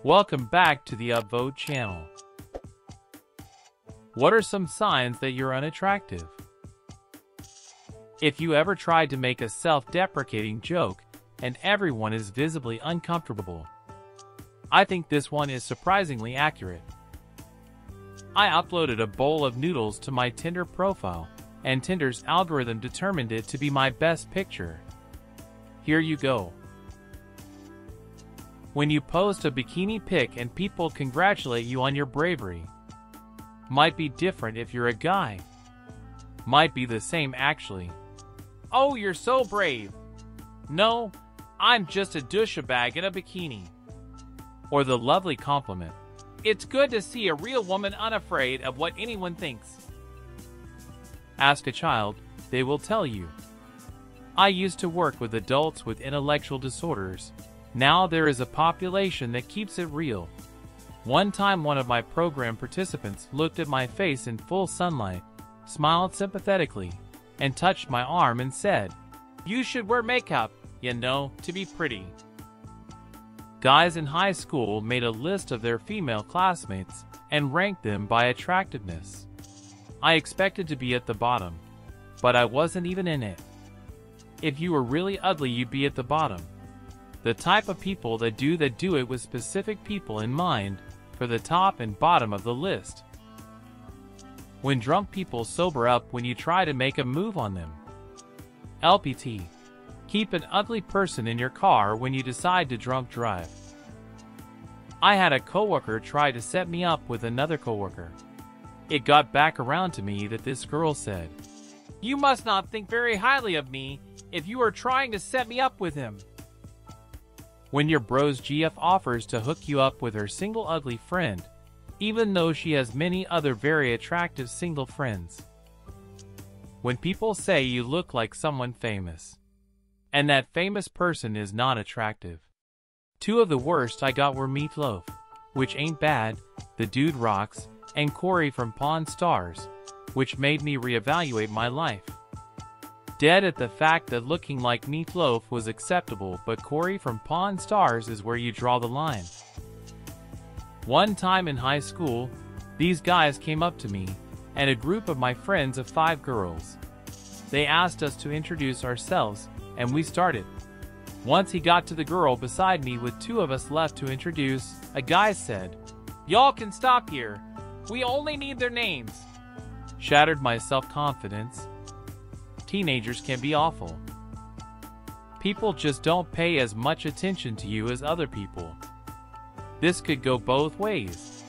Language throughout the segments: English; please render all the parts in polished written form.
Welcome back to the UpVote channel. What are some signs that you're unattractive? If you ever tried to make a self-deprecating joke and everyone is visibly uncomfortable, I think this one is surprisingly accurate. I uploaded a bowl of noodles to my Tinder profile, and Tinder's algorithm determined it to be my best picture. Here you go. When you post a bikini pic and people congratulate you on your bravery. Might be different if you're a guy. Might be the same actually. Oh, you're so brave. No, I'm just a douchebag in a bikini. Or the lovely compliment. It's good to see a real woman unafraid of what anyone thinks. Ask a child, they will tell you. I used to work with adults with intellectual disorders. Now there is a population that keeps it real. One time one of my program participants looked at my face in full sunlight, smiled sympathetically, and touched my arm and said, "You should wear makeup, you know, to be pretty." Guys in high school made a list of their female classmates and ranked them by attractiveness. I expected to be at the bottom, but I wasn't even in it. If you were really ugly, you'd be at the bottom. The type of people that do it with specific people in mind for the top and bottom of the list. When drunk people sober up when you try to make a move on them. LPT. Keep an ugly person in your car when you decide to drunk drive. I had a coworker try to set me up with another coworker. It got back around to me that this girl said, "You must not think very highly of me if you are trying to set me up with him." When your bro's GF offers to hook you up with her single ugly friend, even though she has many other very attractive single friends. When people say you look like someone famous, and that famous person is not attractive. Two of the worst I got were Meatloaf, which ain't bad, The Dude Rocks, and Corey from Pawn Stars, which made me reevaluate my life. Dead at the fact that looking like Meatloaf was acceptable, but Corey from Pawn Stars is where you draw the line. One time in high school, these guys came up to me, and a group of my friends of 5 girls. They asked us to introduce ourselves, and we started. Once he got to the girl beside me with 2 of us left to introduce, a guy said, "Y'all can stop here. We only need their names." Shattered my self-confidence. Teenagers can be awful. People just don't pay as much attention to you as other people. This could go both ways.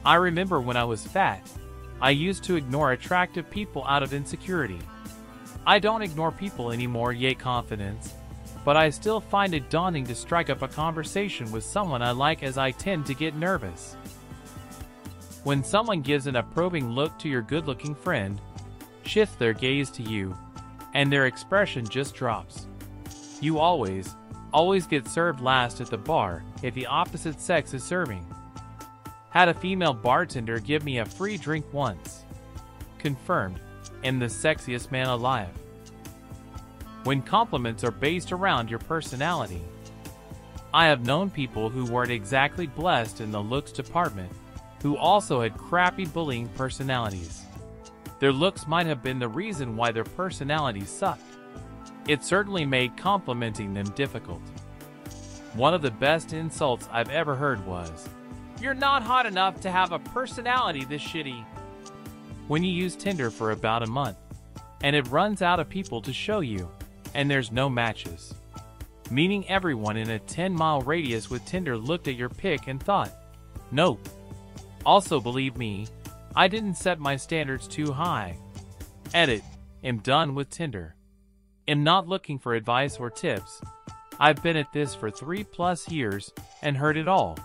I remember when I was fat, I used to ignore attractive people out of insecurity. I don't ignore people anymore, yay confidence, but I still find it daunting to strike up a conversation with someone I like as I tend to get nervous. When someone gives an approving look to your good-looking friend, shifts their gaze to you, and their expression just drops. You always get served last at the bar if the opposite sex is serving. Had a female bartender give me a free drink once. Confirmed, am the sexiest man alive. When compliments are based around your personality. I have known people who weren't exactly blessed in the looks department, who also had crappy bullying personalities. Their looks might have been the reason why their personalities sucked. It certainly made complimenting them difficult. One of the best insults I've ever heard was, "You're not hot enough to have a personality this shitty." When you use Tinder for about a month, and it runs out of people to show you, and there's no matches. Meaning everyone in a 10-mile radius with Tinder looked at your pic and thought, "Nope." Also believe me, I didn't set my standards too high. Edit. Am done with Tinder. Am not looking for advice or tips. I've been at this for 3+ years and heard it all.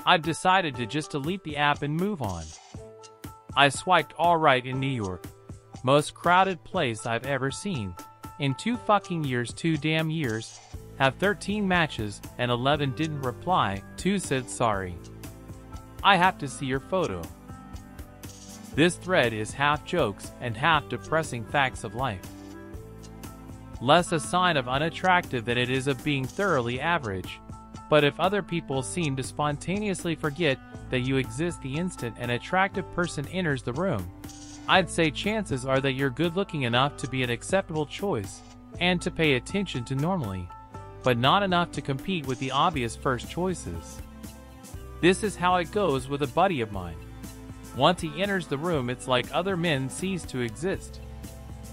I've decided to just delete the app and move on. I swiped alright in New York. Most crowded place I've ever seen. In 2 fucking years, 2 damn years. Have 13 matches and 11 didn't reply, 2 said sorry. I have to see your photo. This thread is half jokes and half depressing facts of life. Less a sign of unattractive than it is of being thoroughly average. But if other people seem to spontaneously forget that you exist the instant an attractive person enters the room, I'd say chances are that you're good looking enough to be an acceptable choice and to pay attention to normally, but not enough to compete with the obvious first choices. This is how it goes with a buddy of mine. Once he enters the room, it's like other men cease to exist.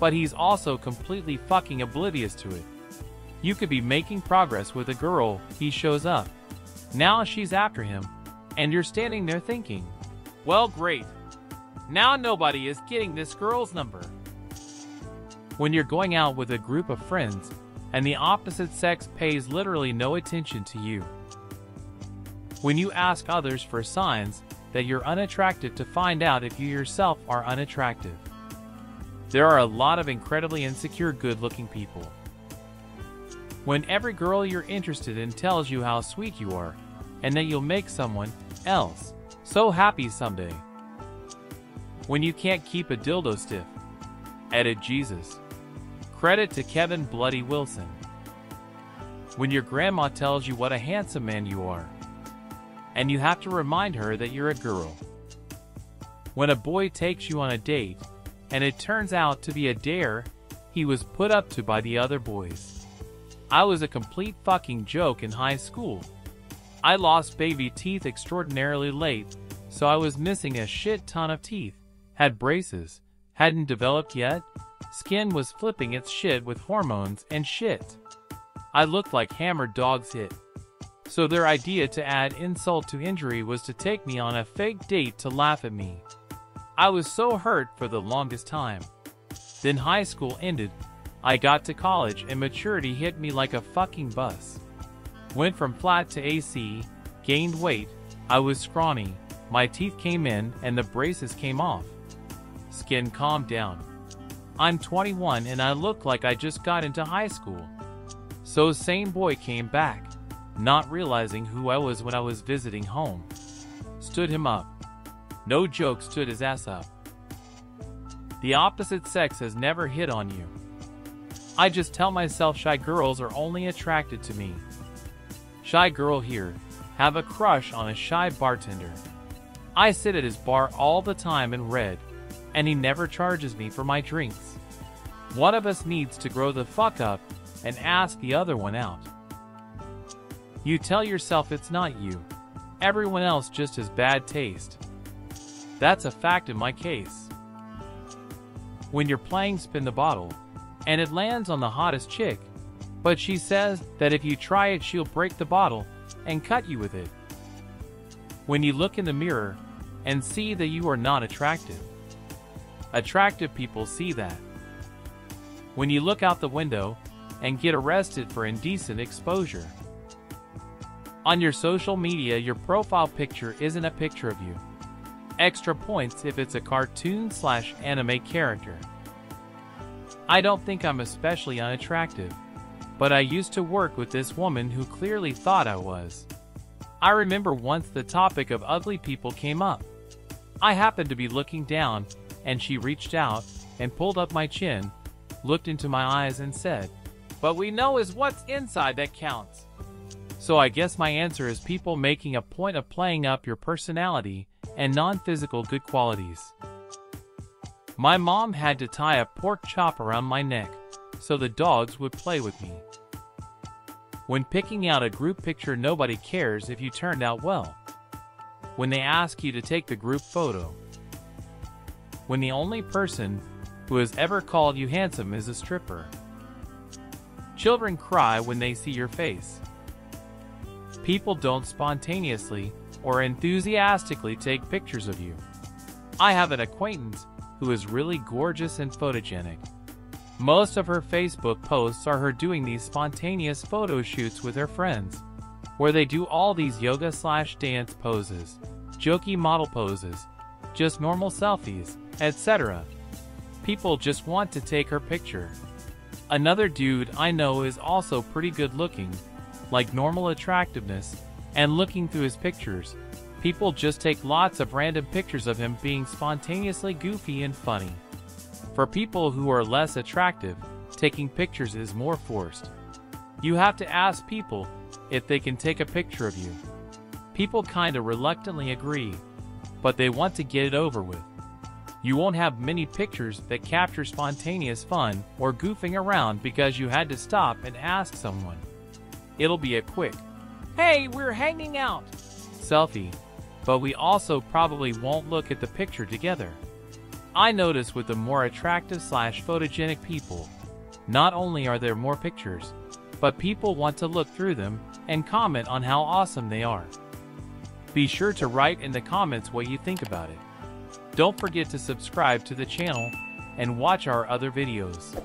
But he's also completely fucking oblivious to it. You could be making progress with a girl, he shows up. Now she's after him, and you're standing there thinking, well, great. Now nobody is getting this girl's number. When you're going out with a group of friends, and the opposite sex pays literally no attention to you. When you ask others for signs that you're unattractive to find out if you yourself are unattractive. There are a lot of incredibly insecure good-looking people. When every girl you're interested in tells you how sweet you are, and that you'll make someone else so happy someday. When you can't keep a dildo stiff. Edit Jesus. Credit to Kevin Bloody Wilson. When your grandma tells you what a handsome man you are, and you have to remind her that you're a girl. When a boy takes you on a date, and it turns out to be a dare he was put up to by the other boys. I was a complete fucking joke in high school. I lost baby teeth extraordinarily late, so I was missing a shit ton of teeth, had braces, hadn't developed yet, skin was flipping its shit with hormones and shit. I looked like hammered dog's hit. So their idea to add insult to injury was to take me on a fake date to laugh at me. I was so hurt for the longest time. Then high school ended, I got to college and maturity hit me like a fucking bus. Went from flat to AC, gained weight, I was scrawny, my teeth came in and the braces came off. Skin calmed down. I'm 21 and I look like I just got into high school. So same boy came back, not realizing who I was when I was visiting home. Stood him up. No joke, stood his ass up. The opposite sex has never hit on you. I just tell myself shy girls are only attracted to me. Shy girl here, have a crush on a shy bartender. I sit at his bar all the time and read, and he never charges me for my drinks. One of us needs to grow the fuck up and ask the other one out. You tell yourself it's not you. Everyone else just has bad taste. That's a fact in my case. When you're playing spin the bottle, and it lands on the hottest chick, but she says that if you try it she'll break the bottle and cut you with it. When you look in the mirror and see that you are not attractive. Attractive people see that. When you look out the window and get arrested for indecent exposure. On your social media, your profile picture isn't a picture of you. Extra points if it's a cartoon/anime character. I don't think I'm especially unattractive, but I used to work with this woman who clearly thought I was. I remember once the topic of ugly people came up. I happened to be looking down, and she reached out and pulled up my chin, looked into my eyes and said, "But we know is what's inside that counts." So I guess my answer is people making a point of playing up your personality and non-physical good qualities. My mom had to tie a pork chop around my neck so the dogs would play with me. When picking out a group picture, nobody cares if you turned out well. When they ask you to take the group photo. When the only person who has ever called you handsome is a stripper. Children cry when they see your face. People don't spontaneously or enthusiastically take pictures of you. I have an acquaintance who is really gorgeous and photogenic. Most of her Facebook posts are her doing these spontaneous photo shoots with her friends, where they do all these yoga/dance poses, jokey model poses, just normal selfies, etc. People just want to take her picture. Another dude I know is also pretty good looking, like normal attractiveness, and looking through his pictures, people just take lots of random pictures of him being spontaneously goofy and funny. For people who are less attractive, taking pictures is more forced. You have to ask people if they can take a picture of you. People kinda reluctantly agree, but they want to get it over with. You won't have many pictures that capture spontaneous fun or goofing around because you had to stop and ask someone. It'll be a quick, "Hey, we're hanging out" selfie, but we also probably won't look at the picture together. I notice with the more attractive / photogenic people, not only are there more pictures, but people want to look through them and comment on how awesome they are. Be sure to write in the comments what you think about it. Don't forget to subscribe to the channel and watch our other videos.